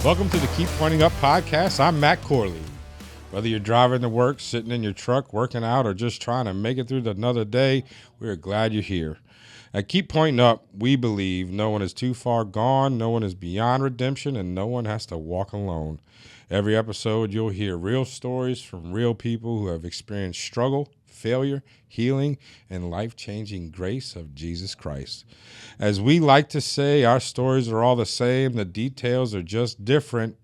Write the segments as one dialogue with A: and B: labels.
A: Welcome to the Keep Pointing Up podcast. I'm Matt Corley. Whether you're driving to work, sitting in your truck, working out, or just trying to make it through another day, we're glad you're here. At Keep Pointing Up, we believe no one is too far gone, no one is beyond redemption, and no one has to walk alone. Every episode, you'll hear real stories from real people who have experienced struggle, failure, healing, and life-changing grace of Jesus Christ. As we like to say, our stories are all the same. The details are just different.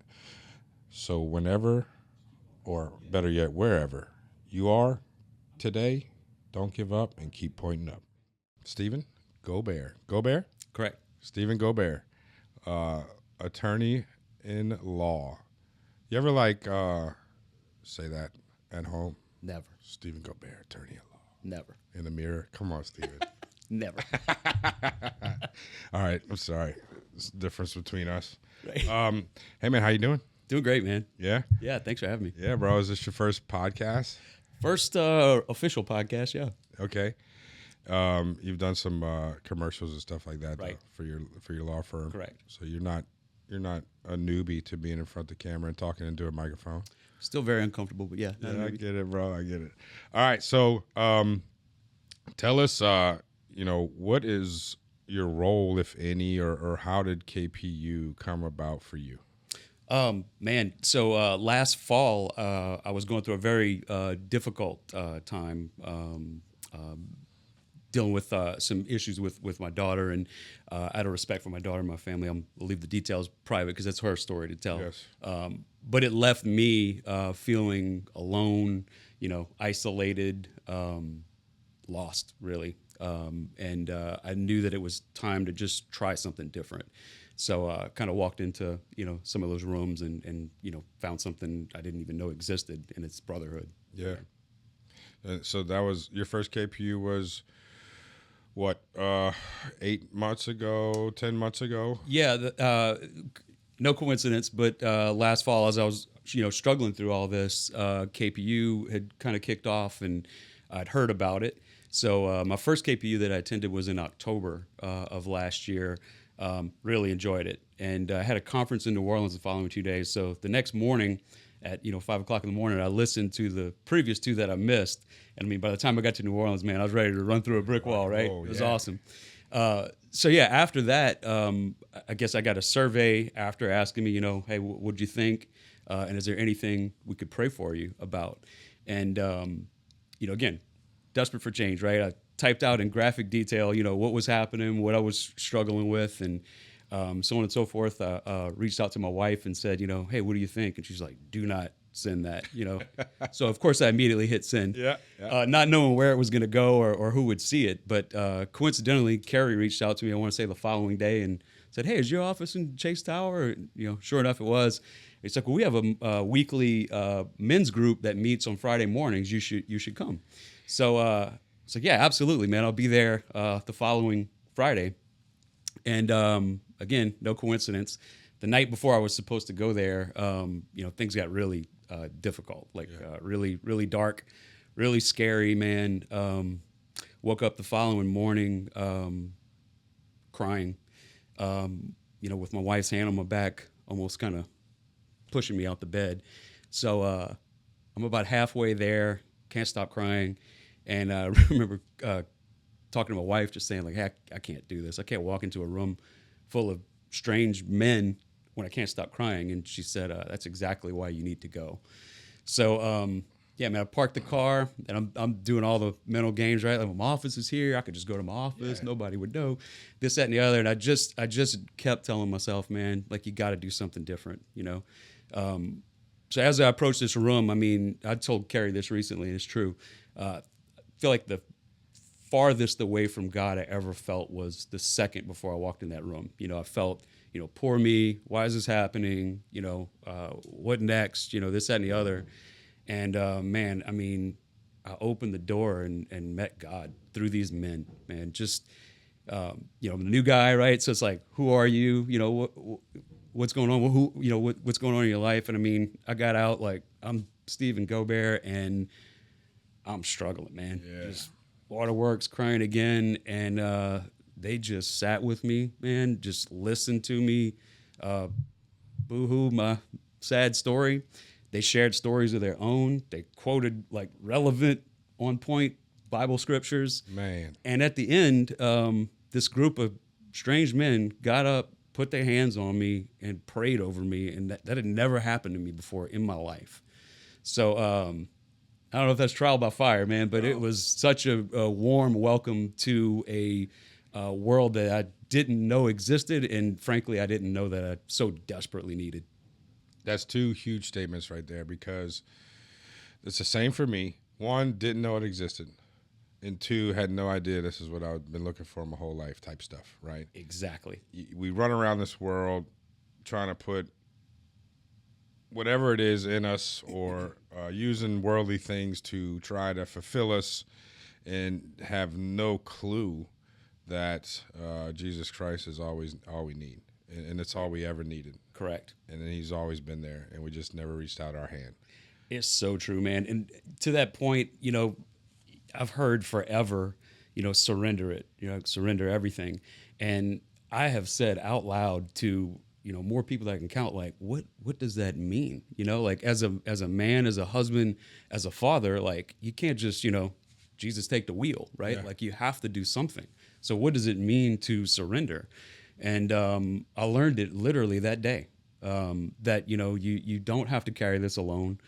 A: So whenever, or better yet, wherever you are today, don't give up and keep pointing up. Stephen Gaubert. Gaubert?
B: Correct.
A: Stephen Gaubert, attorney in law. You ever say that at home?
B: Never.
A: Stephen Gaubert, attorney in law.
B: Never.
A: In the mirror? Come on, Stephen.
B: Never.
A: All right. I'm sorry. There's a difference between us.
B: Right.
A: Hey, man, how you doing?
B: Doing great, man.
A: Yeah?
B: Yeah, thanks for having me.
A: Yeah, bro. Is this your first podcast?
B: First official podcast, yeah.
A: Okay. You've done some commercials and stuff like that,
B: Right.
A: though, for your law firm.
B: Correct.
A: So you're not a newbie to being in front of the camera and talking into a microphone.
B: Still very uncomfortable, but yeah.
A: Yeah, I get it, bro. I get it. All right. So tell us, what is your role, if any, or how did KPU come about for you?
B: Man, so last fall, I was going through a very difficult time dealing with some issues with my daughter, and out of respect for my daughter and my family, I'll leave the details private because it's her story to tell.
A: Yes.
B: But it left me feeling alone, isolated, lost, really. And I knew that it was time to just try something different. So kind of walked into, some of those rooms and found something I didn't even know existed, and it's Brotherhood.
A: Yeah. So that was your first KPU was what, 8 months ago, 10 months ago?
B: Yeah, no coincidence, but last fall, as I was, struggling through all this, KPU had kind of kicked off, and I'd heard about it. So my first KPU that I attended was in October of last year. Really enjoyed it, and I had a conference in New Orleans the following 2 days. So the next morning, at 5 o'clock in the morning, I listened to the previous two that I missed, and I mean, by the time I got to New Orleans, man, I was ready to run through a brick wall. Right?
A: Oh,
B: it was
A: yeah.
B: awesome. So yeah, after that, I guess I got a survey after asking me, hey, what'd you think? And is there anything we could pray for you about? And again, desperate for change, right? I typed out in graphic detail, what was happening, what I was struggling with, and so on and so forth. Reached out to my wife and said, hey, what do you think? And she's like, do not send that, So of course I immediately hit send, not knowing where it was going to go or who would see it. But coincidentally, Carrie reached out to me, I want to say the following day, and said, hey, is your office in Chase Tower? Sure enough, it was. It's like, well, we have a weekly men's group that meets on Friday mornings. You should come. So it's like, yeah, absolutely, man. I'll be there the following Friday. And again, no coincidence. The night before I was supposed to go there, things got really difficult, really, really dark, really scary, man. Woke up the following morning crying, with my wife's hand on my back, almost kind of pushing me out the bed. So I'm about halfway there, can't stop crying. And I remember talking to my wife, just saying, like, hey, I can't do this. I can't walk into a room full of strange men when I can't stop crying. And she said, that's exactly why you need to go. So, yeah, man, I parked the car, and I'm doing all the mental games, right? Like, my office is here. I could just go to my office. Yeah. Nobody would know. This, that, and the other. And I just kept telling myself, man, like, you got to do something different, So as I approached this room, I mean, I told Carrie this recently, and it's true. I feel like the farthest away from God I ever felt was the second before I walked in that room. I felt, poor me, why is this happening? What next? This, that, and the other. And man, I mean, I opened the door and met God through these men, man. Just, I'm a new guy, right? So it's like, who are you? What's going on? What's going on in your life? And I mean, I got out like, I'm Stephen Gaubert, and I'm struggling, man. Yeah. Just waterworks, crying again, and they just sat with me, man. Just listened to me, boo-hoo, my sad story. They shared stories of their own. They quoted like relevant, on point Bible scriptures.
A: Man.
B: And at the end, this group of strange men got up, put their hands on me, and prayed over me. And that had never happened to me before in my life. So I don't know if that's trial by fire, man, but it was such a warm welcome to a world that I didn't know existed. And frankly, I didn't know that I so desperately needed.
A: That's two huge statements right there, because it's the same for me. One, didn't know it existed. And two, had no idea this is what I've been looking for my whole life type stuff, right?
B: Exactly.
A: We run around this world trying to put whatever it is in us, or using worldly things to try to fulfill us, and have no clue that Jesus Christ is always all we need. And it's all we ever needed.
B: Correct.
A: And then he's always been there, and we just never reached out our hand.
B: It's so true, man. And to that point, I've heard forever, surrender it, surrender everything. And I have said out loud to, more people that I can count, like, what does that mean? Like as a man, as a husband, as a father, like you can't just, Jesus take the wheel, right?
A: Yeah.
B: Like you have to do something. So what does it mean to surrender? And I learned it literally that day, that, you don't have to carry this alone,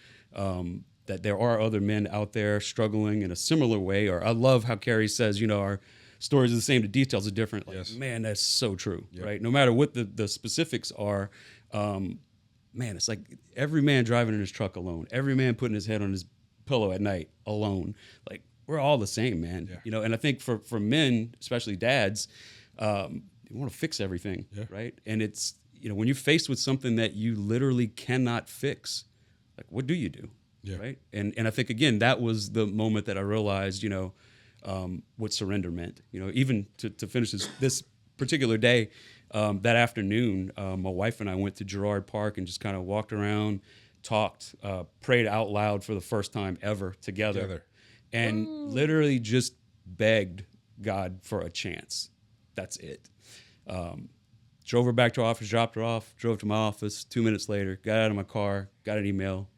B: that there are other men out there struggling in a similar way. Or I love how Carrie says, our stories are the same, the details are different. Like,
A: Yes.
B: Man, that's so true,
A: Yep.
B: right? No matter what the specifics are, man, it's like every man driving in his truck alone, every man putting his head on his pillow at night alone. Like we're all the same, man.
A: Yeah.
B: And I think for men, especially dads, you want to fix everything,
A: Yeah.
B: right? And it's, when you're faced with something that you literally cannot fix, like what do you do,
A: Yeah.
B: right? And I think, again, that was the moment that I realized, what surrender meant. Even to finish this particular day, that afternoon, my wife and I went to Girard Park and just kind of walked around, talked, prayed out loud for the first time ever together. And literally just begged God for a chance. That's it. Drove her back to her office, dropped her off, drove to my office. 2 minutes later, got out of my car, got an email.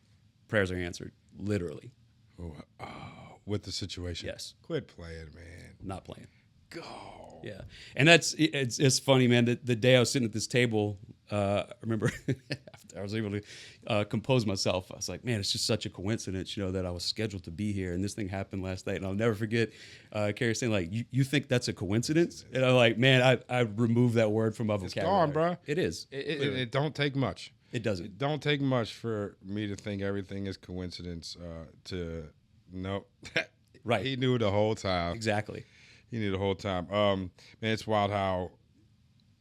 B: Prayers are answered, literally.
A: With the situation.
B: Yes.
A: Quit playing, man.
B: Not playing.
A: Go.
B: Yeah. And it's funny, man. The day I was sitting at this table, I remember after I was able to compose myself. I was like, man, it's just such a coincidence, that I was scheduled to be here, and this thing happened last night. And I'll never forget Carrie saying, like, you think that's a coincidence? And I'm like, man, I removed that word from my vocabulary.
A: It's gone, bro.
B: It is.
A: It don't take much.
B: It doesn't.
A: It don't take much for me to think everything is coincidence. No.
B: Right.
A: He knew the whole time.
B: Exactly.
A: He knew the whole time. Man, it's wild how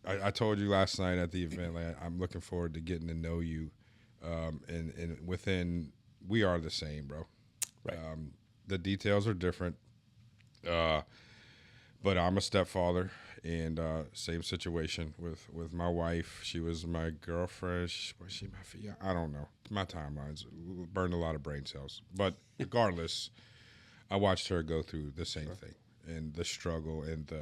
A: I told you last night at the event. Like, I'm looking forward to getting to know you, and within we are the same, bro.
B: Right.
A: The details are different, but I'm a stepfather, and same situation with my wife. She was my girlfriend. Was she my fiance? I don't know. My timelines burned a lot of brain cells, but regardless, I watched her go through the same thing. And the struggle, and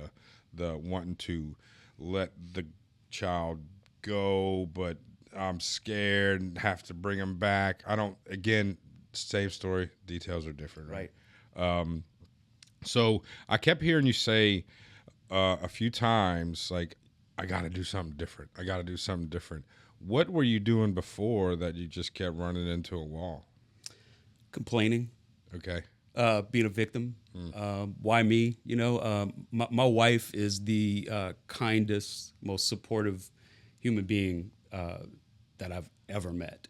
A: the wanting to let the child go, but I'm scared and have to bring him back. Again, same story, details are different, right? So I kept hearing you say a few times, like, I got to do something different. I got to do something different. What were you doing before that you just kept running into a wall?
B: Complaining.
A: Okay.
B: Being a victim. Why me? My wife is the kindest, most supportive human being that I've ever met.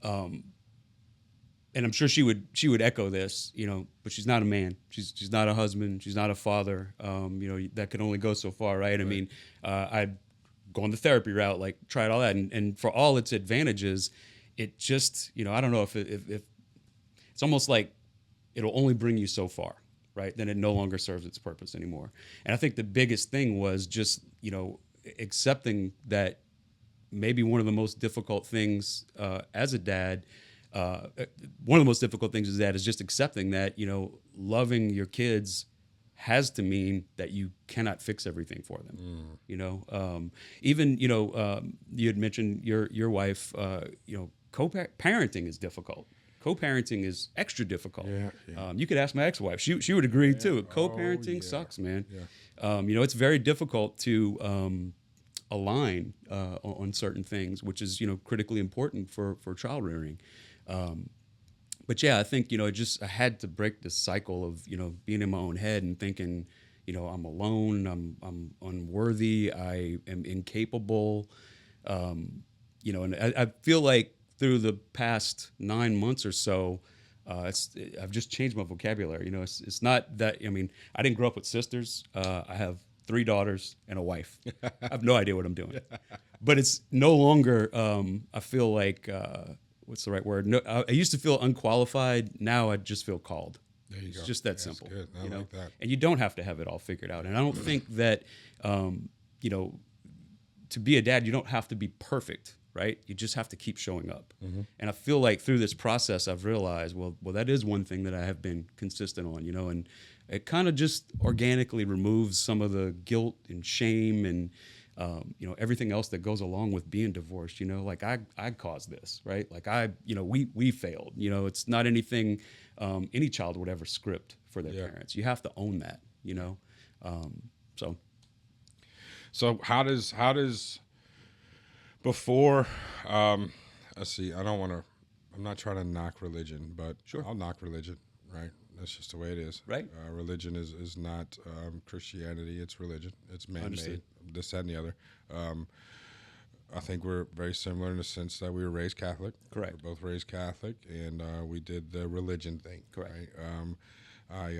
B: And I'm sure she would echo this, but she's not a man. She's not a husband. She's not a father. That can only go so far, right? I mean, I'd gone the therapy route, like tried all that. And for all its advantages, it just, I don't know if it's almost like it'll only bring you so far, right? Then it no longer serves its purpose anymore. And I think the biggest thing was just, accepting that maybe one of the most difficult things as a dad, one of the most difficult things as a dad is just accepting that, loving your kids has to mean that you cannot fix everything for them. You know, even, you know, you had mentioned your wife, you know, co-parenting is difficult. Co-parenting is extra difficult.
A: Yeah.
B: You could ask my ex-wife; she would agree too. Co-parenting
A: yeah.
B: sucks, man.
A: Yeah.
B: You know, it's very difficult to align on certain things, which is, you know, critically important for child rearing. But yeah, I think, you know, I had to break this cycle of, you know, being in my own head and thinking, you know, I'm alone, I'm unworthy, I am incapable. You know, and I feel like through the past 9 months or so, I've just changed my vocabulary. You know, it's not that, I mean, I didn't grow up with sisters. I have 3 daughters and a wife. I have no idea what I'm doing, but it's no longer. I feel like what's the right word? No, I used to feel unqualified. Now I just feel called.
A: There you
B: It's
A: go.
B: just that
A: That's
B: simple.
A: good. I
B: You know,
A: like that.
B: and you don't have to have it all figured out. And I don't think that, you know, to be a dad, you don't have to be perfect, right? You just have to keep showing up. And I feel like through this process, I've realized, well, that is one thing that I have been consistent on, you know, and it kind of just organically removes some of the guilt and shame and, you know, everything else that goes along with being divorced. You know, like I caused this, right? Like you know, we failed. You know, it's not anything any child would ever script for their parents. You have to own that, you know. So
A: So how does before let's see, I'm not trying to knock religion, but
B: Sure.
A: I'll knock religion, right? That's just the way it is.
B: Right.
A: Religion is not Christianity, it's religion. It's man-made,
B: Understood.
A: this, that, and the other. I think we're very similar in the sense that we were raised Catholic.
B: Correct.
A: We're both raised Catholic, and we did the religion thing.
B: Correct.
A: Right?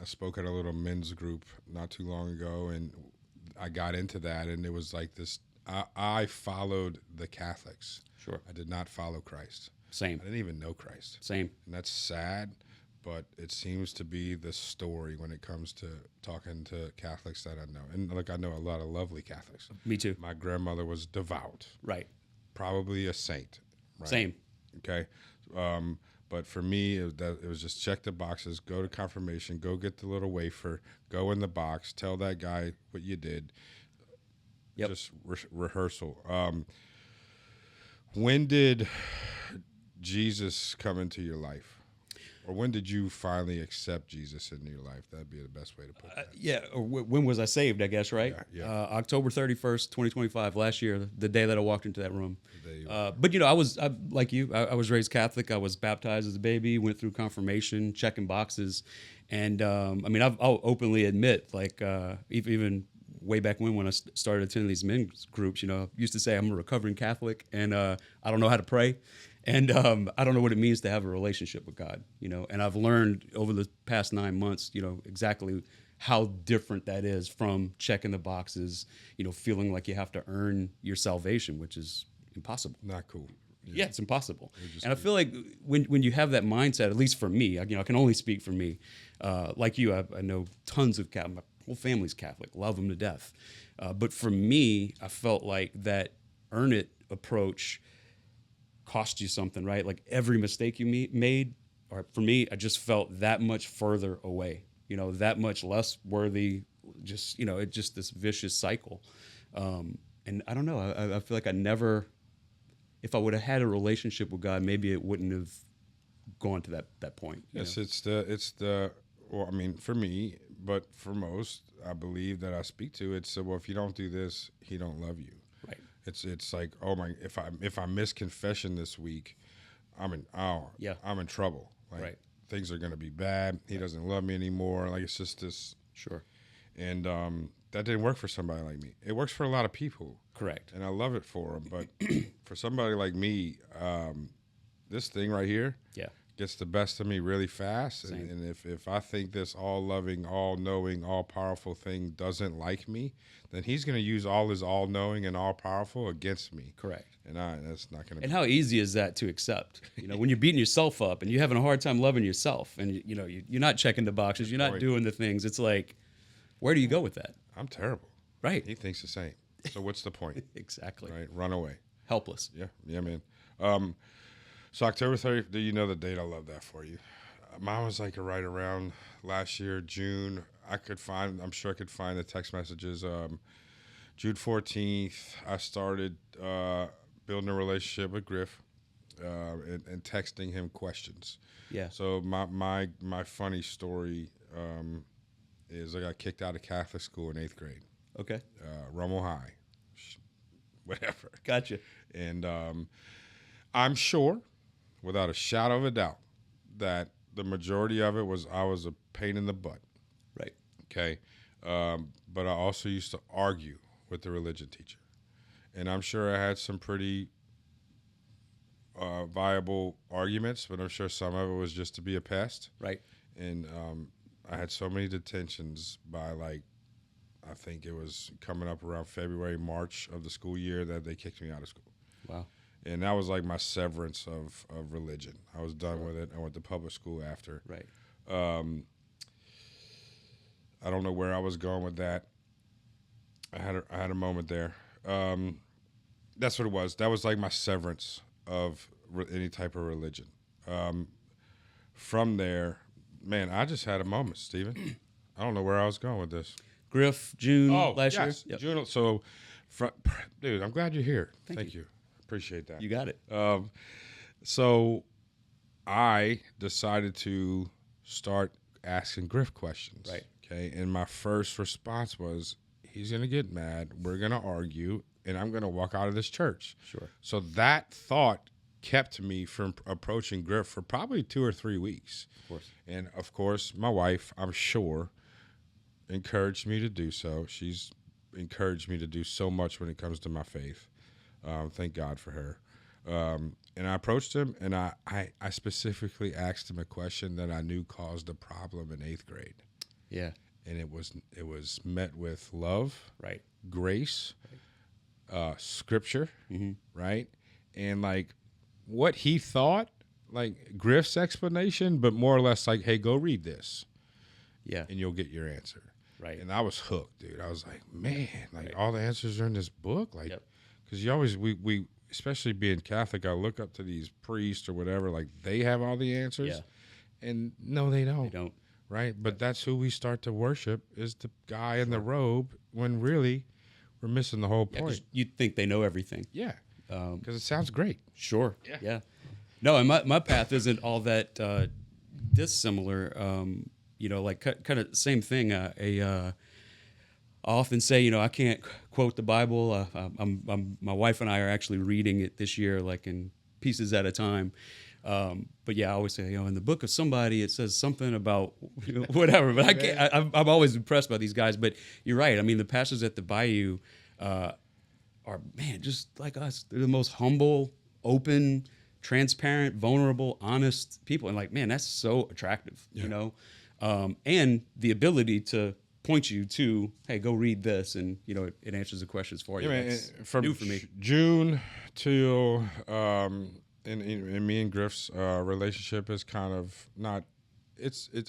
A: I spoke at a little men's group not too long ago, and I got into that, and it was like this. I followed the Catholics.
B: Sure.
A: I did not follow Christ.
B: Same.
A: I didn't even know Christ.
B: Same.
A: And that's sad, but it seems to be the story when it comes to talking to Catholics that I know. And look, I know a lot of lovely Catholics.
B: Me too.
A: My grandmother was devout,
B: Right.
A: probably a saint. Right?
B: Same.
A: Okay. But for me, it was just check the boxes, go to confirmation, go get the little wafer, go in the box, tell that guy what you did.
B: Yep.
A: Just rehearsal. When did Jesus come into your life? Or when did you finally accept Jesus into your life? That'd be the best way to put that.
B: Yeah. Or when was I saved? I guess, right?
A: Yeah.
B: October 31st, 2025, last year, the day that I walked into that room.
A: day you
B: But you know, I like you. I was raised Catholic. I was baptized as a baby. Went through confirmation, checking boxes, and I mean, I'll openly admit, like even way back when I started attending these men's groups, you know, I used to say I'm a recovering Catholic, and I don't know how to pray. And I don't know what it means to have a relationship with God, you know. And I've learned over the past 9 months, you know, exactly how different that is from checking the boxes, you know, feeling like you have to earn your salvation, which is impossible.
A: Not cool.
B: Yeah, it's impossible. And I feel like when you have that mindset, at least for me, you know, I can only speak for me. Like you, I know tons of Catholic. My whole family's Catholic. Love them to death. But for me, I felt like that earn it approach cost you something, right? Like every mistake you made, or for me, I just felt that much further away, you know, that much less worthy, just, you know, it's just this vicious cycle. And I don't know, I feel like I never, if I would have had a relationship with God, maybe it wouldn't have gone to that point.
A: Yes, it's the well, I mean, for me, but for most, I believe that I speak to, it's well, if you don't do this, he don't love you.
B: Right.
A: It's like, oh my, if I miss confession this week, I'm in trouble. Like,
B: Right.
A: things are gonna be bad. He doesn't love me anymore. Like, it's just this.
B: Sure.
A: And that didn't work for somebody like me. It works for a lot of people.
B: Correct.
A: And I love it for them. But for somebody like me, this thing right here
B: Yeah.
A: gets the best of me really fast.
B: Same.
A: And if I think this all-loving, all-knowing, all-powerful thing doesn't like me, then he's going to use all his all-knowing and all-powerful against me.
B: Correct.
A: And that's not going to be.
B: And how easy is that to accept? You know, when you're beating yourself up and you're having a hard time loving yourself, and you know you're not checking the boxes, you're not doing the things. It's like, where do you go with that?
A: I'm terrible.
B: Right.
A: He thinks the same. So what's the point?
B: Exactly.
A: Right? Run away.
B: Helpless.
A: Yeah, man. So October 30th, do you know the date? I love that for you. Mine was like right around last year, June. I'm sure I could find the text messages. June 14th, I started building a relationship with Griff and texting him questions.
B: Yeah.
A: So my funny story is I got kicked out of Catholic school in 8th grade,
B: Okay.
A: Rummel High, whatever.
B: Gotcha.
A: And I'm sure, without a shadow of a doubt, that the majority of it was I was a pain in the butt.
B: Right.
A: Okay. But I also used to argue with the religion teacher. And I'm sure I had some pretty viable arguments, but I'm sure some of it was just to be a pest.
B: Right.
A: And I had so many detentions by I think it was coming up around February, March of the school year that they kicked me out of school.
B: Wow.
A: And that was like my severance of religion. I was done with it. I went to public school after.
B: Right.
A: I don't know where I was going with that. I had a moment there. That's what it was. That was like my severance of any type of religion. From there, man, I just had a moment, Stephen. I don't know where I was going with this.
B: Griff, June last year.
A: Yes, June. So, dude, I'm glad you're here. Thank you. Appreciate that.
B: You got it.
A: So, I decided to start asking Griff questions.
B: Right.
A: Okay. And my first response was, he's going to get mad. We're going to argue, and I'm going to walk out of this church.
B: Sure.
A: So that thought kept me from approaching Griff for probably 2 or 3 weeks.
B: Of course.
A: And of course, my wife, I'm sure, encouraged me to do so. She's encouraged me to do so much when it comes to my faith. Thank God for her. And I approached him, and I specifically asked him a question that I knew caused a problem in 8th grade.
B: Yeah.
A: And it was met with love,
B: Right.
A: grace, scripture,
B: Mm-hmm.
A: right? And like what he thought, like Griff's explanation, but more or less like, hey, go read this
B: Yeah.
A: and you'll get your answer.
B: Right.
A: And I was hooked, dude. I was like, man, like
B: Right.
A: all the answers are in this book. Like,
B: Yep.
A: because you always, we, especially being Catholic, I look up to these priests or whatever, like they have all the answers.
B: Yeah.
A: And no, they don't.
B: They don't.
A: Right? But that's who we start to worship is the guy in the robe when really we're missing the whole
B: Yeah, 'cause
A: point.
B: you'd think they know everything.
A: Yeah. Because it sounds great.
B: Sure. Yeah. No, and my path isn't all that dissimilar. Like kind of same thing. I often say, I can't quote the Bible. My wife and I are actually reading it this year, like in pieces at a time. But yeah, I always say, in the book of somebody, it says something about whatever. But I can't. I'm always impressed by these guys. But you're right. I mean, the pastors at the Bayou are, man, just like us. They're the most humble, open, transparent, vulnerable, honest people. And like, man, that's so attractive, and the ability to point you to, hey, go read this. And, it answers the questions for you. That's
A: from
B: new for me.
A: June till, and me and Griff's relationship is kind of not,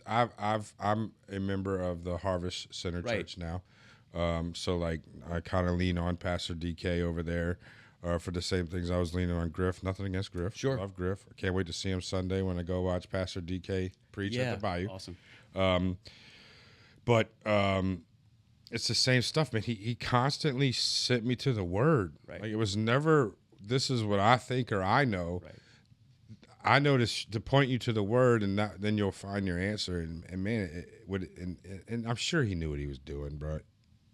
A: I'm a member of the Harvest Center
B: Right.
A: Church now. So like I kind of lean on Pastor DK over there for the same things I was leaning on Griff. Nothing against Griff.
B: Sure.
A: Love Griff. I can't wait to see him Sunday when I go watch Pastor DK preach at the Bayou.
B: Awesome.
A: But it's the same stuff, man. He constantly sent me to the Word.
B: Right.
A: Like it was never, this is what I think or I know.
B: Right.
A: I know to point you to the Word, and then you'll find your answer. And man, and I'm sure he knew what he was doing, bro.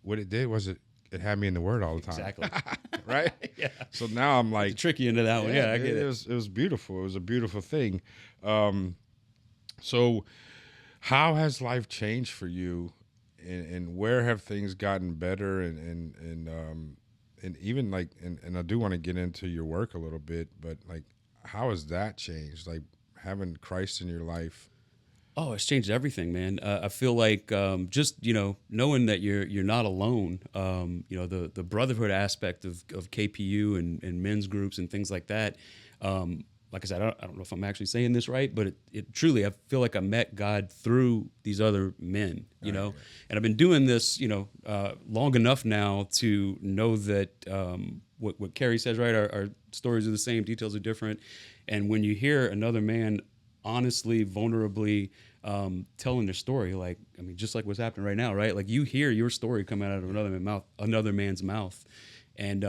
A: What it did was it had me in the Word all the time.
B: Exactly.
A: Right?
B: Yeah.
A: So now I'm like,
B: Trick you into that one. Yeah, I get it.
A: It was beautiful. It was a beautiful thing. So how has life changed for you, and where have things gotten better, and even like, and I do want to get into your work a little bit, but like, how has that changed? Like having Christ in your life.
B: Oh, it's changed everything, man. I feel like just knowing that you're not alone. The brotherhood aspect of KPU and men's groups and things like that. Like I said, I don't know if I'm actually saying this right, but it truly, I feel like I met God through these other men. And I've been doing this long enough now to know that what Carrie says, right? Our stories are the same, details are different, and when you hear another man honestly, vulnerably telling their story. Like, I mean, just like what's happening right now, right? Like you hear your story coming out of another man's mouth. And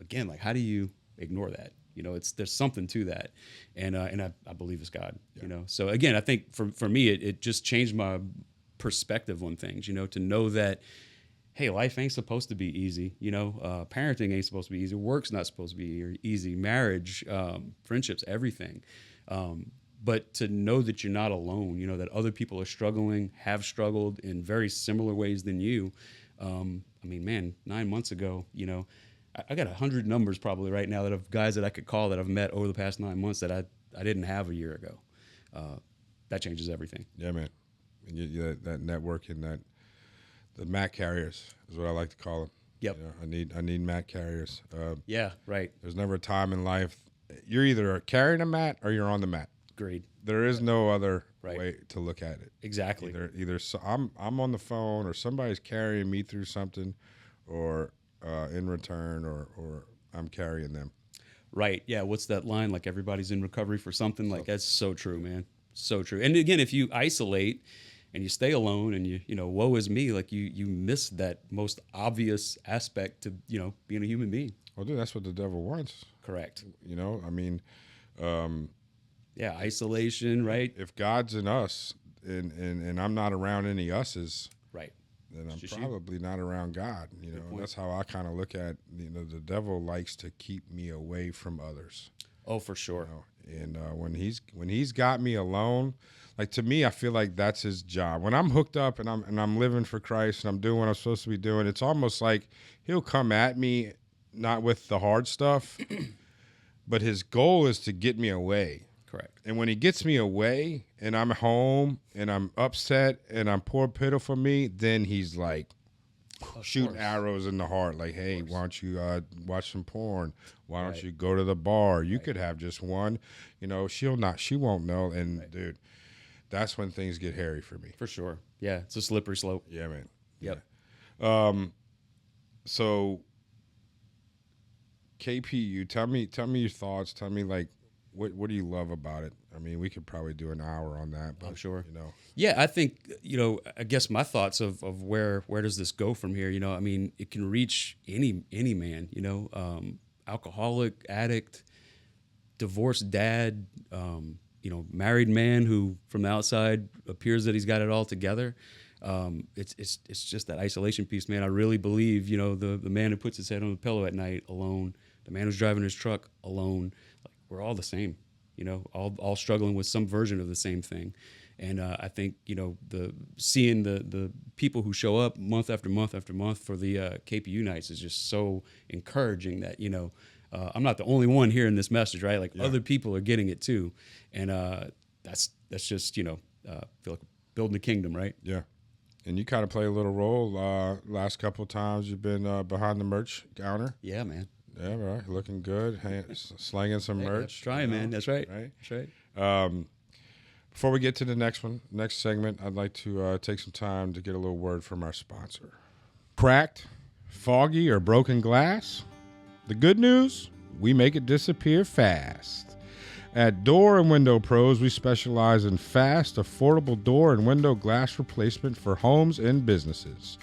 B: again, like, how do you ignore that? You know, there's something to that, and I believe it's God. You know, so again, I think for me, it just changed my perspective on things. You know, to know that, hey, life ain't supposed to be easy. You know, parenting ain't supposed to be easy. Work's not supposed to be easy. Marriage, friendships, everything. But to know that you're not alone. You know, that other people are struggling, have struggled in very similar ways than you. I mean, man, 9 months ago, you know, I got 100 numbers probably right now that of guys that I could call that I've met over the past 9 months that I didn't have a year ago. That changes everything.
A: Yeah, man. And that networking, the Matt carriers is what I like to call them.
B: Yep.
A: You know, I need Matt carriers.
B: Yeah, right.
A: There's never a time in life you're either carrying a mat or you're on the mat.
B: Agreed.
A: There is no other way to look at it.
B: Exactly.
A: Either I'm on the phone or somebody's carrying me through something, or in return, or I'm carrying them.
B: Right. Yeah. What's that line? Like, everybody's in recovery for something. Like, that's so true, man. So true. And again, if you isolate and you stay alone and you know, woe is me, like you miss that most obvious aspect to, you know, being a human being.
A: Well, dude, that's what the devil wants.
B: Correct.
A: You know, I mean,
B: yeah, isolation, right?
A: If God's in us and I'm not around any us's,
B: right,
A: then I'm probably not around God. You know, that's how I kind of look at, you know, the devil likes to keep me away from others.
B: Oh, for sure.
A: You know? And when he's got me alone, like, to me, I feel like that's his job. When I'm hooked up and I'm living for Christ and I'm doing what I'm supposed to be doing, it's almost like he'll come at me, not with the hard stuff, but his goal is to get me away.
B: Correct.
A: And when he gets me away and I'm home and I'm upset and I'm poor pitiful me, then he's like shooting arrows in the heart. Like, hey, why don't you watch some porn? Why don't you go to the bar? You could have just one. You know, she won't know. And dude, that's when things get hairy for me.
B: For sure. Yeah, it's a slippery slope.
A: Yeah, man.
B: Yep.
A: Yeah. So KPU, tell me your thoughts. Tell me, like, what do you love about it? I mean, we could probably do an hour on that, but
B: I'm sure.
A: You know.
B: Yeah, I think, you know, I guess my thoughts of where does this go from here? You know, I mean, it can reach any man, you know, alcoholic, addict, divorced dad, you know, married man who from the outside appears that he's got it all together. It's just that isolation piece, man. I really believe, you know, the man who puts his head on the pillow at night alone, the man who's driving his truck alone, like, we're all the same, you know, all struggling with some version of the same thing. And I think, you know, seeing the people who show up month after month after month for the KPU nights is just so encouraging that, you know, I'm not the only one hearing this message, right? Like, other people are getting it too. And that's just, you know, feel like building a kingdom, right?
A: Yeah. And you kind of play a little role. Last couple of times you've been behind the merch counter.
B: Yeah, man.
A: Yeah, right. Looking good. Slanging some merch.
B: That's trying, man. That's right.
A: Right.
B: That's right.
A: Before we get to the next segment, I'd like to take some time to get a little word from our sponsor. Cracked, foggy, or broken glass? The good news? We make it disappear fast. At Door and Window Pros, we specialize in fast, affordable door and window glass replacement for homes and businesses.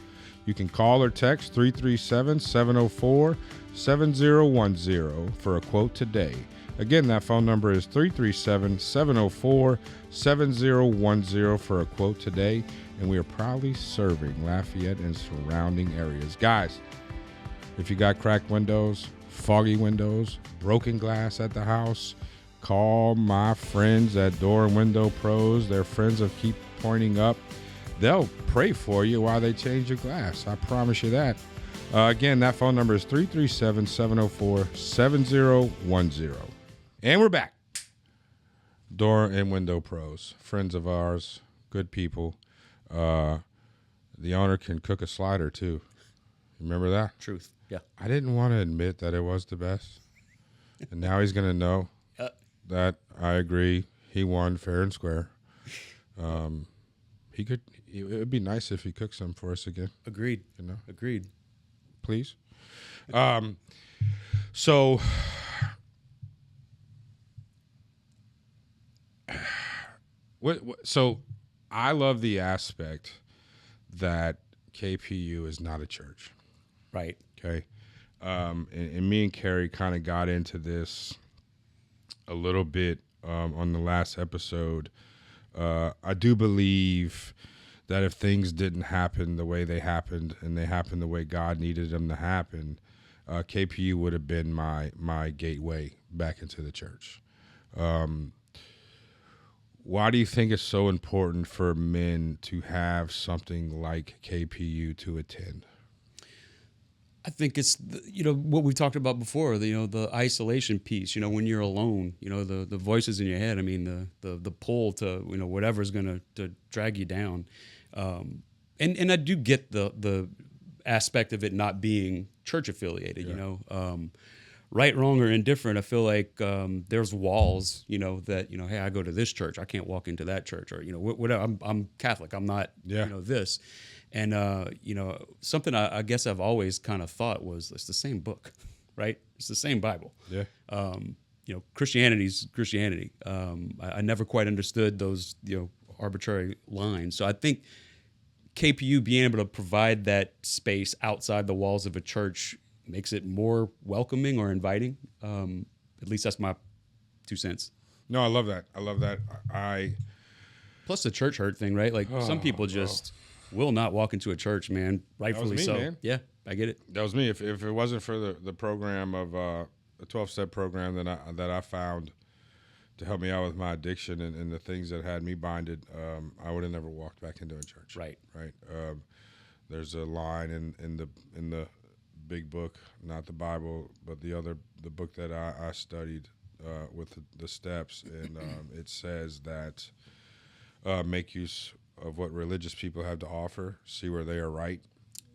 A: You can call or text 337-704-7010 for a quote today. Again, that phone number is 337-704-7010 for a quote today, and we are proudly serving Lafayette and surrounding areas. Guys, if you got cracked windows, foggy windows, broken glass at the house, call my friends at Door and Window Pros. They're friends of Keep Pointing Up. They'll pray for you while they change your glass. I promise you that. Again, that phone number is 337-704-7010. And we're back. Door and Window Pros, friends of ours, good people. The owner can cook a slider too. Remember that?
B: Truth. Yeah.
A: I didn't want to admit that it was the best. And now he's going to know that I agree. He won fair and square. It would be nice if he cooked some for us again.
B: Agreed.
A: You know?
B: Agreed.
A: Please. So So I love the aspect that KPU is not a church.
B: Right.
A: Okay. And me and Carrie kind of got into this a little bit on the last episode. I do believe that if things didn't happen the way they happened and they happened the way God needed them to happen, KPU would have been my gateway back into the church. Why do you think it's so important for men to have something like KPU to attend?
B: I think it's what we talked about before. The isolation piece. When you're alone. The voices in your head. I mean the pull to whatever's going to drag you down. And I do get the aspect of it not being church affiliated.
A: Yeah.
B: Right, wrong, or indifferent. I feel like there's walls. That hey, I go to this church. I can't walk into that church, or whatever. I'm Catholic. I'm not.
A: Yeah.
B: This. And something I guess I've always kind of thought was it's the same book, right? It's the same Bible.
A: Yeah.
B: Christianity's Christianity. I never quite understood those arbitrary lines. So I think KPU being able to provide that space outside the walls of a church makes it more welcoming or inviting. At least that's my 2 cents.
A: No, I love that.
B: Plus the church hurt thing, right? Like some people just will not walk into a church, man. Rightfully
A: me,
B: so.
A: man.
B: Yeah, I get it.
A: That was me. If it wasn't for the program of the 12-step program that I found to help me out with my addiction and the things that had me binded, I would have never walked back into a church.
B: Right.
A: There's a line in the big book, not the Bible, but the book that I studied with the steps, and it says that make use of what religious people have to offer, see where they are right.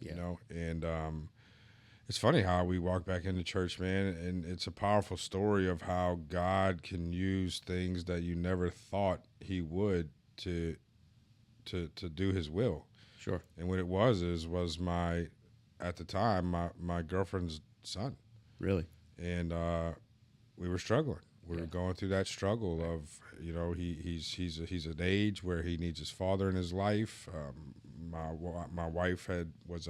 B: Yeah.
A: And it's funny how we walk back into church, man, and it's a powerful story of how God can use things that you never thought he would to do his will.
B: Sure.
A: And what it was my at the time my girlfriend's son.
B: Really?
A: And we were struggling. We were going through that struggle of, he's at age where he needs his father in his life. My wife was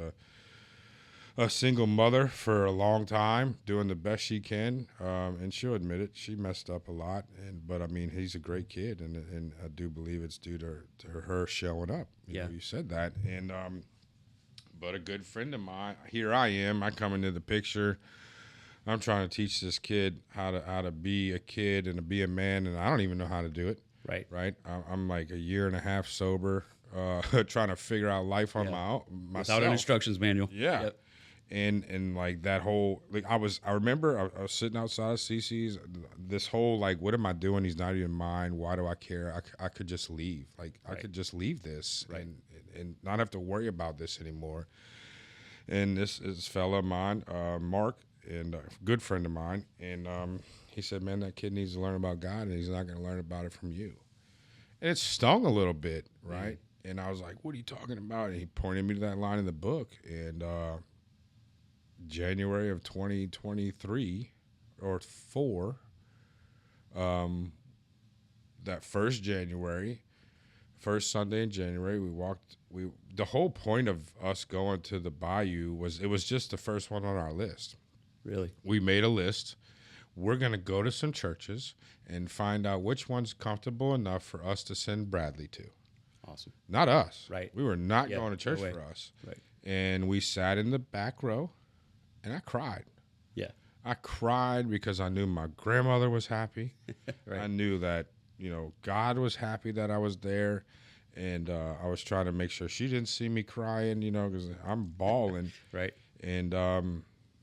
A: a single mother for a long time, doing the best she can, and she'll admit it. She messed up a lot, but I mean, he's a great kid, and I do believe it's due to her showing up. You said that, and but a good friend of mine. Here I am. I come into the picture. I'm trying to teach this kid how to be a kid and to be a man, and I don't even know how to do it. Right. I'm like a year and a half sober, trying to figure out life on myself.
B: Without an instructions manual.
A: Yeah. Yep. And like that whole, like I remember I was sitting outside of CC's, this whole like, what am I doing? He's not even mine. Why do I care? I could just leave. Like I could just leave this and not have to worry about this anymore. And this fella of mine, Mark, and a good friend of mine, and he said, man, that kid needs to learn about God, and he's not going to learn about it from you. And it stung a little bit, right? Mm-hmm. And I was like, what are you talking about? And he pointed me to that line in the book, and January of 2023 or 4, that first Sunday in January, the whole point of us going to the Bayou was just the first one on our list.
B: Really?
A: We made a list. We're going to go to some churches and find out which one's comfortable enough for us to send Bradley to.
B: Awesome.
A: Not us.
B: Right.
A: We were not going to church for us.
B: Right.
A: And we sat in the back row, and I cried.
B: Yeah.
A: I cried because I knew my grandmother was happy.
B: Right.
A: I knew that, God was happy that I was there. And I was trying to make sure she didn't see me crying, because I'm bawling.
B: Right.
A: And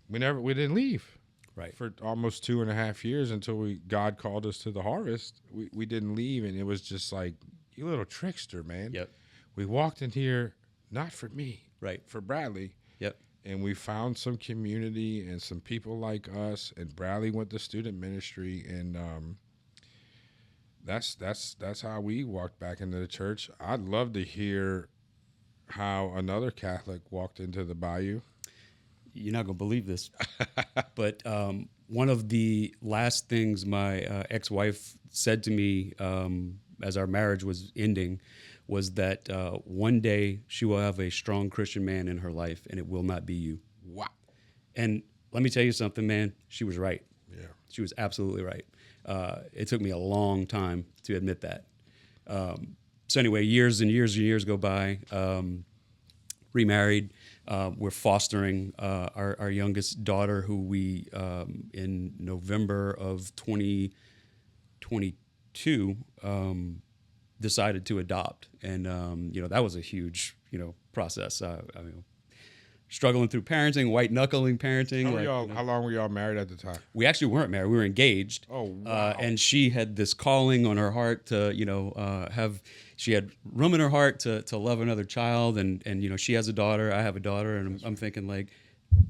A: we didn't leave.
B: Right.
A: For almost 2.5 years until God called us to the harvest. We didn't leave, and it was just like, you little trickster, man.
B: Yep.
A: We walked in here not for me,
B: right?
A: For Bradley.
B: Yep.
A: And we found some community and some people like us. And Bradley went to student ministry, and that's how we walked back into the church. I'd love to hear how another Catholic walked into the Bayou.
B: You're not gonna believe this, but one of the last things my ex-wife said to me as our marriage was ending was that one day she will have a strong Christian man in her life, and it will not be you.
A: Wow.
B: And let me tell you something, man. She was right.
A: Yeah.
B: She was absolutely right. It took me a long time to admit that. So anyway, years and years and years go by. Remarried. We're fostering our youngest daughter, who we in November of 2022 decided to adopt, and that was a huge process. I mean, struggling through parenting, white knuckling parenting.
A: How long were y'all married at the time?
B: We actually weren't married. We were engaged.
A: Oh, wow.
B: And she had this calling on her heart to, she had room in her heart to love another child. And she has a daughter. I have a daughter. And I'm thinking, like,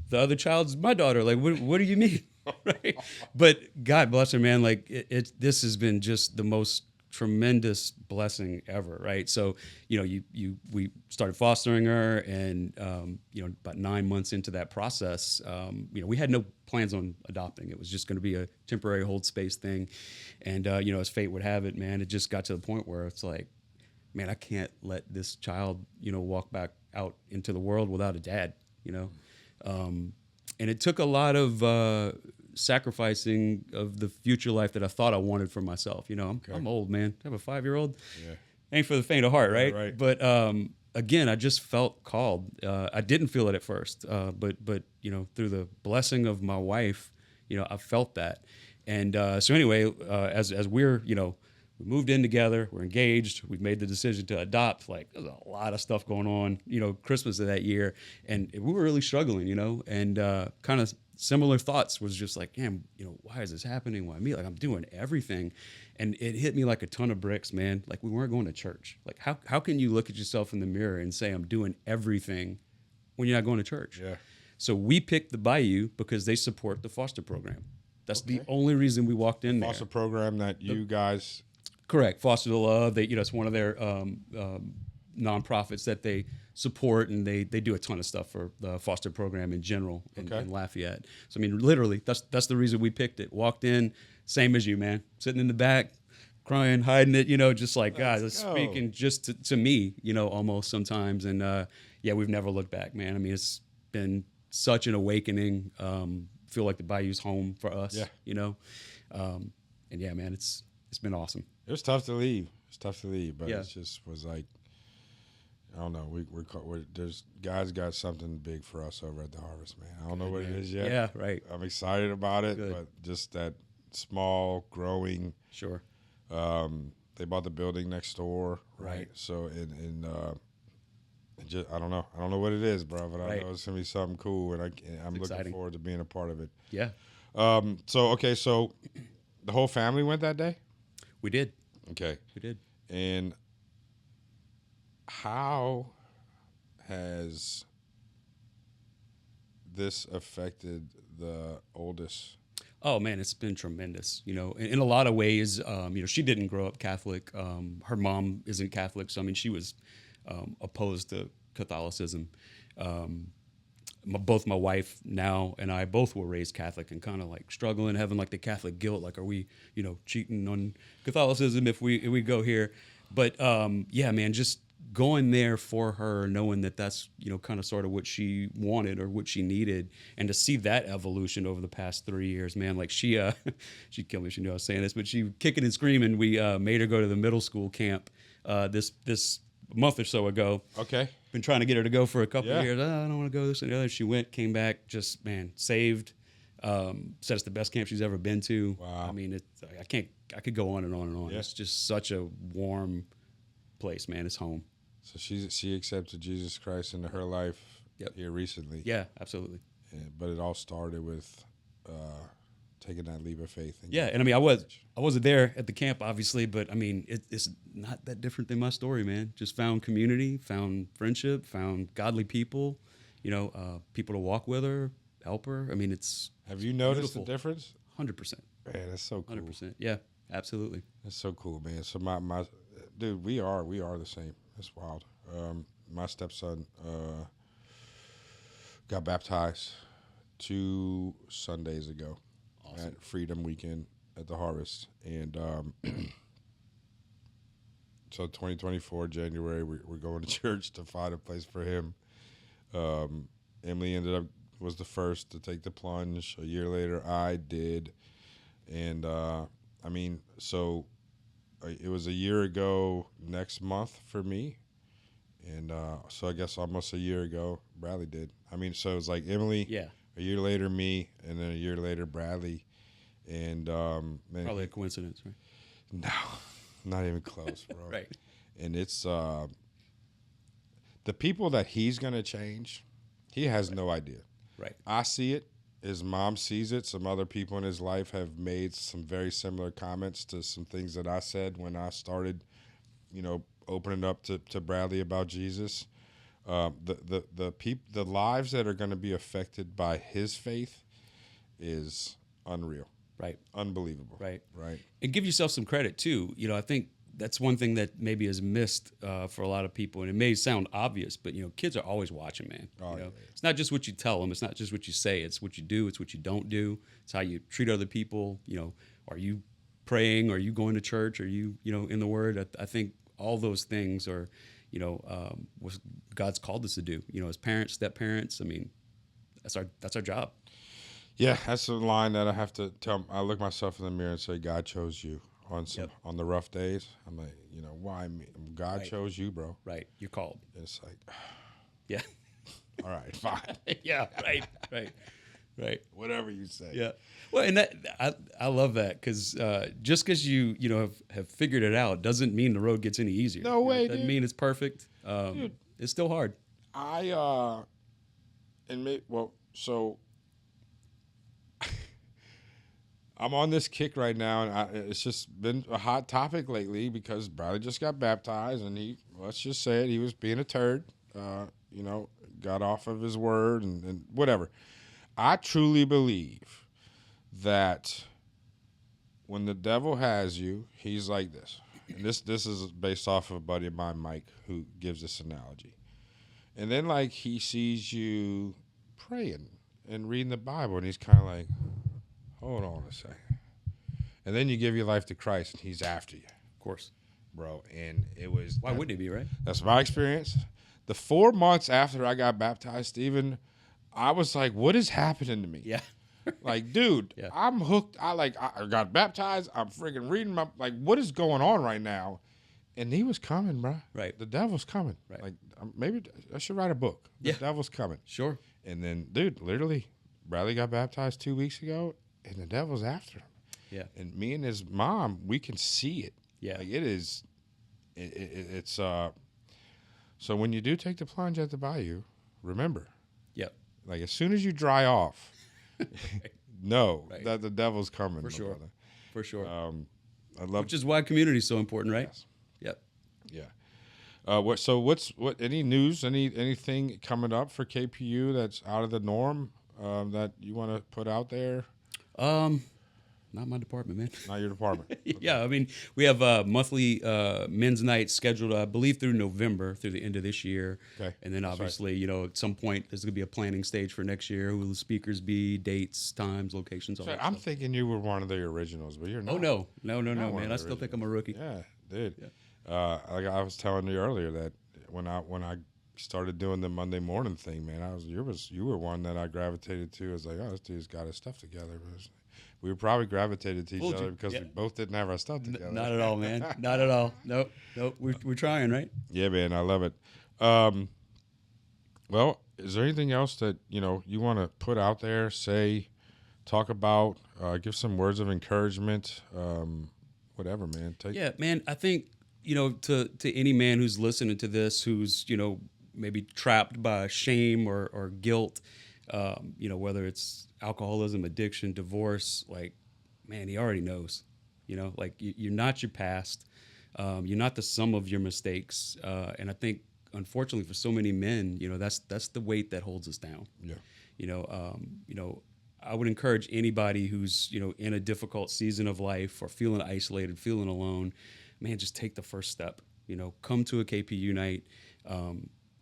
B: the other child's my daughter. Like, what do you mean? Right? But God bless her, man. Like, this has been just the most tremendous blessing ever, right? So, we started fostering her, and about 9 months into that process, we had no plans on adopting. It was just going to be a temporary hold space thing, and as fate would have it, man, it just got to the point where it's like, man, I can't let this child, walk back out into the world without a dad, and it took a lot of sacrificing of the future life that I thought I wanted for myself. I'm old, man. I have a 5-year-old.
A: Yeah.
B: Ain't for the faint of heart, right?
A: Right.
B: But again, I just felt called. I didn't feel it at first, but through the blessing of my wife, I felt that. And so anyway, as we're we moved in together, we're engaged, we've made the decision to adopt. Like, there's a lot of stuff going on, Christmas of that year, and we were really struggling, and kind of similar thoughts was just like, damn, why is this happening? Why me? Like, I'm doing everything. And it hit me like a ton of bricks, man. Like, we weren't going to church. Like, how can you look at yourself in the mirror and say, I'm doing everything when you're not going to church?
A: Yeah.
B: So we picked the Bayou because they support the foster program. That's the only reason we walked in there.
A: Foster program that you guys...
B: Correct. Foster the Love. They, it's one of their nonprofits that they support, and they do a ton of stuff for the foster program in general in Lafayette. So I mean, literally, that's the reason we picked it. Walked in, same as you, man, sitting in the back, crying, hiding it, just like, God, it's speaking just to me, almost sometimes. And we've never looked back, man. I mean, it's been such an awakening. Feel like the Bayou's home for us.
A: Yeah.
B: And yeah, man, it's been awesome.
A: It was tough to leave. But
B: Yeah.
A: it just was like, I don't know. There's God's got something big for us over at the Harvest, man. I don't know what it is yet.
B: Yeah, right.
A: I'm excited about it,
B: Good.
A: but just that small, growing.
B: Sure.
A: They bought the building next door,
B: Right.
A: So and just I don't know what it is, bro. But I
B: Right.
A: know it's gonna be something cool, and I'm looking
B: exciting.
A: forward to being a part of it.
B: Yeah,
A: So the whole family went that day.
B: we did.
A: Okay.
B: We did.
A: And how has this affected the oldest?
B: Oh man, it's been tremendous. In a lot of ways. She didn't grow up Catholic. Her mom isn't Catholic, so I mean, she was opposed to Catholicism. Both my wife now and I both were raised Catholic, and kind of like struggling, having like the Catholic guilt, like, are we, cheating on Catholicism if we go here? But yeah, man, just going there for her, knowing that that's, kind of sort of what she wanted or what she needed, and to see that evolution over the past 3 years, man, like she'd kill me if she knew I was saying this, but she kicking and screaming. We made her go to the middle school camp this month or so ago.
A: Okay.
B: Been trying to get her to go for a couple
A: Yeah.
B: of years. I don't want to go this and the other. She went, came back, just, man, saved. Said it's the best camp she's ever been to.
A: Wow.
B: I mean, I could go on and on and on.
A: Yeah.
B: It's just such a warm place, man. It's home.
A: So she accepted Jesus Christ into her life here recently.
B: Yeah, absolutely.
A: But it all started with taking that leap of faith.
B: Yeah, and I mean, I wasn't there at the camp, obviously, but I mean, it's not that different than my story, man. Just found community, found friendship, found godly people, people to walk with her, help her. I mean, it's
A: Have you noticed
B: beautiful.
A: the difference?
B: 100%.
A: Man, that's so cool.
B: 100%. Yeah, absolutely.
A: That's so cool, man. So my dude, we are the same. That's wild. My stepson got baptized 2 Sundays ago.
B: Awesome.
A: At Freedom Weekend at the Harvest, and so 2024 January, we're going to church to find a place for him. Emily was the first to take the plunge. A year later, I did, and I mean, so it was a year ago next month for me, and so I guess almost a year ago Bradley did. I mean, so it was like Emily,
B: Yeah.
A: a year later me, and then a year later Bradley, and man,
B: Probably a coincidence, right?
A: no, not even close, bro.
B: Right.
A: And it's the people that he's gonna change. He has no idea.
B: Right.
A: I see it. His mom sees it. Some other people in his life have made some very similar comments to some things that I said when I started, opening up to Bradley about Jesus. The lives that are going to be affected by his faith is unreal,
B: Right.
A: unbelievable,
B: Right.
A: right.
B: And give yourself some credit too. I think that's one thing that maybe is missed for a lot of people, and it may sound obvious, but kids are always watching, man.
A: Oh, yeah.
B: It's not just what you tell them, it's not just what you say, it's what you do, it's what you don't do, it's how you treat other people. Are you praying? Are you going to church? Are you in the Word? I think all those things are what God's called us to do. As parents, step parents. I mean, that's our job.
A: Yeah, that's the line that I have to tell. I look myself in the mirror and say, God chose you on the rough days. I'm like, why me? God
B: Right.
A: chose you, bro.
B: Right, you're called.
A: It's like,
B: Yeah.
A: all right, fine.
B: Yeah. Right.
A: Whatever you say.
B: Yeah. Well, and I love that because just because you have figured it out doesn't mean the road gets any easier.
A: No way,
B: Doesn't
A: dude.
B: mean it's perfect.
A: Dude.
B: It's still hard.
A: So I'm on this kick right now, and it's just been a hot topic lately because Bradley just got baptized, and let's just say it, he was being a turd, got off of his word and whatever. I truly believe that when the devil has you, he's like this. And this is based off of a buddy of mine, Mike, who gives this analogy. And then, like, he sees you praying and reading the Bible, and he's kind of like, hold on a second. And then you give your life to Christ, and he's after you,
B: Of course.
A: bro. And it was...
B: Why wouldn't it be, right?
A: That's my experience. The 4 months after I got baptized, Stephen, I was like, what is happening to me?
B: Yeah.
A: Like, dude,
B: Yeah.
A: I'm hooked. I got baptized. I'm freaking reading my, like, what is going on right now? And he was coming, bro.
B: Right.
A: The devil's coming.
B: Right.
A: Like, maybe I should write a book. The
B: Yeah.
A: devil's coming.
B: Sure.
A: And then, dude, literally, Bradley got baptized 2 weeks ago, and the devil's after him.
B: Yeah.
A: And me and his mom, we can see it.
B: Yeah.
A: Like, it is, it's, so when you do take the plunge at the bayou, remember,
B: Yep.
A: like, as soon as you dry off, know
B: Right.
A: that the devil's coming,
B: For
A: my
B: sure.
A: brother.
B: For sure.
A: I love,
B: Which is why community is so important, right?
A: Yes.
B: Yep.
A: yeah. What's any news, anything coming up for KPU that's out of the norm that you want to put out there?
B: Not my department, man.
A: Not your department.
B: Yeah, I mean, we have a monthly men's night scheduled, I believe, through November, through the end of this year.
A: Okay.
B: And then
A: That's
B: obviously, at some point, there's going to be a planning stage for next year. Who will the speakers be, dates, times, locations, all
A: So
B: that
A: I'm
B: stuff.
A: thinking you were one of the originals, but you're not.
B: Oh, no,
A: Not one
B: man.
A: of
B: I
A: the
B: still think I'm a rookie.
A: Yeah, dude. Like I was telling you earlier that when I started doing the Monday morning thing, man, you were one that I gravitated to. I was like, oh, this dude's got his stuff together. But we were probably gravitated to each
B: Fooled
A: other
B: you.
A: because
B: Yeah.
A: we both didn't have our stuff together.
B: Not at all, man. Not at all. Nope. We're trying, right?
A: Yeah, man, I love it. Well, is there anything else that you want to put out there, say, talk about, give some words of encouragement, whatever, man?
B: Yeah, man. I think to any man who's listening to this, who's maybe trapped by shame or guilt, whether it's alcoholism, addiction, divorce, like, man, he already knows. Like you're not your past, you're not the sum of your mistakes, and I think unfortunately for so many men, that's the weight that holds us down.
A: Yeah.
B: I would encourage anybody who's in a difficult season of life or feeling isolated, feeling alone, man, just take the first step. Come to a KPU night,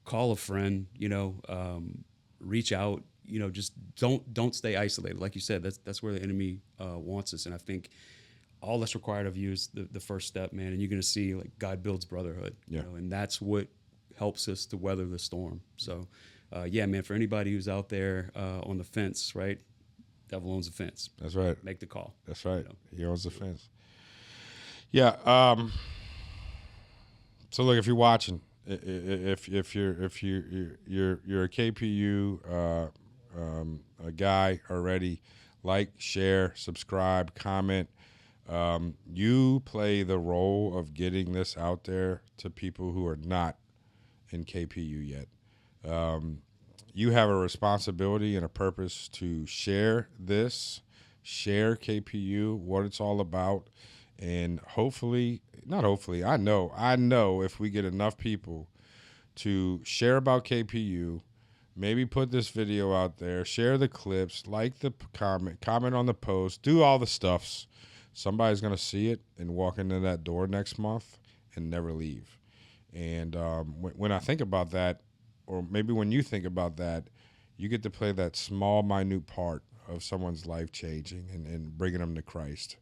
B: call a friend. Reach out. Just don't stay isolated. Like you said, that's where the enemy wants us. And I think all that's required of you is the first step, man. And you're going to see like God builds brotherhood,
A: Yeah.
B: and that's what helps us to weather the storm. So, yeah, man, for anybody who's out there on the fence, right? Devil owns the fence.
A: That's right.
B: Make the call.
A: That's right.
B: You know?
A: He owns the fence. Yeah. So look, if you're watching, if you're a KPU a guy already, like, share, subscribe, comment. You play the role of getting this out there to people who are not in KPU yet. You have a responsibility and a purpose to share this, share KPU, what it's all about, and hopefully, not hopefully, I know if we get enough people to share about KPU, maybe put this video out there, share the clips, like the comment on the post, do all the stuffs. Somebody's going to see it and walk into that door next month and never leave. And when I think about that, or maybe when you think about that, you get to play that small, minute part of someone's life changing and bringing them to Christ.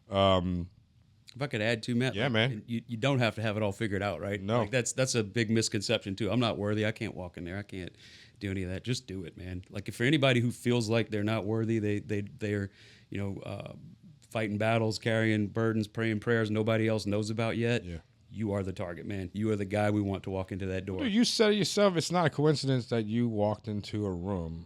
B: If I could add to Matt,
A: Yeah,
B: like,
A: man.
B: you don't have to have it all figured out, right?
A: No.
B: Like that's a big misconception too. I'm not worthy. I can't walk in there. I can't do any of that. Just do it, man. Like, if for anybody who feels like they're not worthy, they're fighting battles, carrying burdens, praying prayers nobody else knows about yet.
A: Yeah.
B: You are the target, man. You are the guy we want to walk into that door.
A: Dude, you said it yourself. It's not a coincidence that you walked into a room,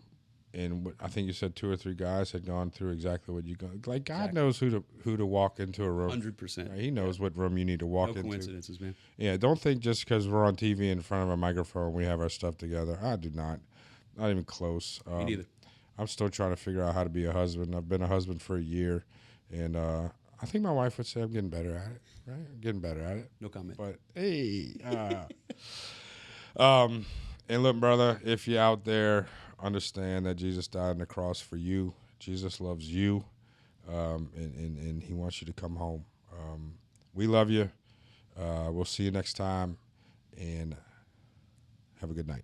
A: and I think you said 2 or 3 guys had gone through exactly what you go. Like, God
B: Exactly.
A: knows who to walk into a room.
B: 100%.
A: He knows what room you need to walk
B: No
A: into.
B: coincidences, man.
A: Yeah, don't think just because we're on TV in front of a microphone we have our stuff together. I do not. Not even close.
B: Me neither.
A: I'm still trying to figure out how to be a husband. I've been a husband for a year, and I think my wife would say I'm getting better at it. Right? I'm getting better at it.
B: No comment.
A: But hey, and look, brother, if you're out there, understand that Jesus died on the cross for you. Jesus loves you, and He wants you to come home. We love you. We'll see you next time, and have a good night.